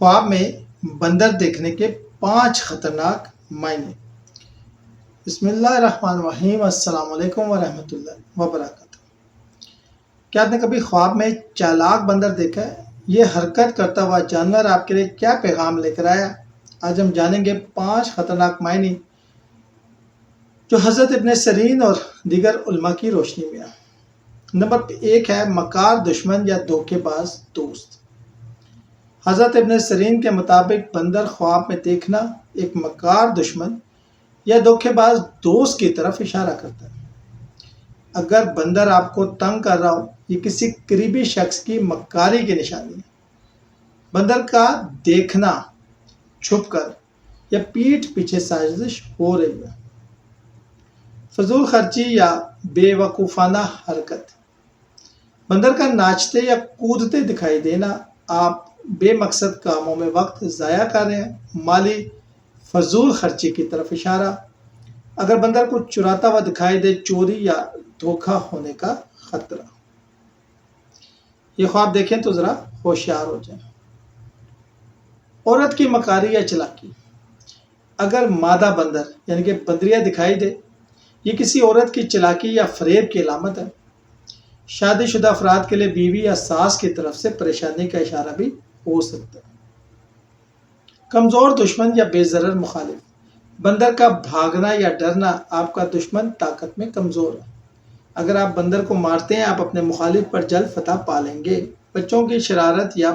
خواب میں بندر دیکھنے کے 5 خطرناک معنی۔ بسم اللہ الرحمن الرحیم۔ السلام علیکم ورحمۃ اللہ وبرکاتہ۔ کیا آپ نے کبھی خواب میں چالاک بندر دیکھا ہے؟ یہ حرکت کرتا ہوا جانور آپ کے لیے کیا پیغام لے کر آیا؟ آج ہم جانیں گے 5 خطرناک معنی جو حضرت ابن سیرین اور دیگر علماء کی روشنی میں ہیں۔ نمبر 1 ہے مکار دشمن یا دھوکے باز دوست۔ حضرت ابن سیرین کے مطابق بندر خواب میں دیکھنا ایک مکار دشمن یا دھوکے باز دوست کی طرف اشارہ کرتا ہے۔ اگر بندر آپ کو تنگ کر رہا ہو، یہ کسی قریبی شخص کی مکاری کی نشانی ہے۔ بندر کا دیکھنا چھپ کر یا پیٹھ پیچھے سازش ہو رہی ہے۔ فضول خرچی یا بے وقوفانہ حرکت۔ بندر کا ناچتے یا کودتے دکھائی دینا، آپ بے مقصد کاموں میں وقت ضائع کر رہے ہیں۔ مالی فضول خرچی کی طرف اشارہ۔ اگر بندر کو چراتا ہوا دکھائی دے، چوری یا دھوکہ ہونے کا خطرہ۔ یہ خواب دیکھیں تو ذرا ہوشیار ہو جائیں۔ عورت کی مکاری یا چلاکی۔ اگر مادہ بندر یعنی کہ بندریاں دکھائی دے، یہ کسی عورت کی چلاکی یا فریب کی علامت ہے۔ شادی شدہ افراد کے لیے بیوی یا ساس کی طرف سے پریشانی کا اشارہ بھی ہو سکتا ہے۔ کمزور دشمن یا بے ضرر مخالف۔ بندر کا بھاگنا یا ڈرنا، آپ کا دشمن طاقت میں کمزور ہے۔ اگر آپ بندر کو مارتے ہیں، آپ اپنے مخالف پر جلد فتح پا لیں گے۔ بچوں کی شرارت یا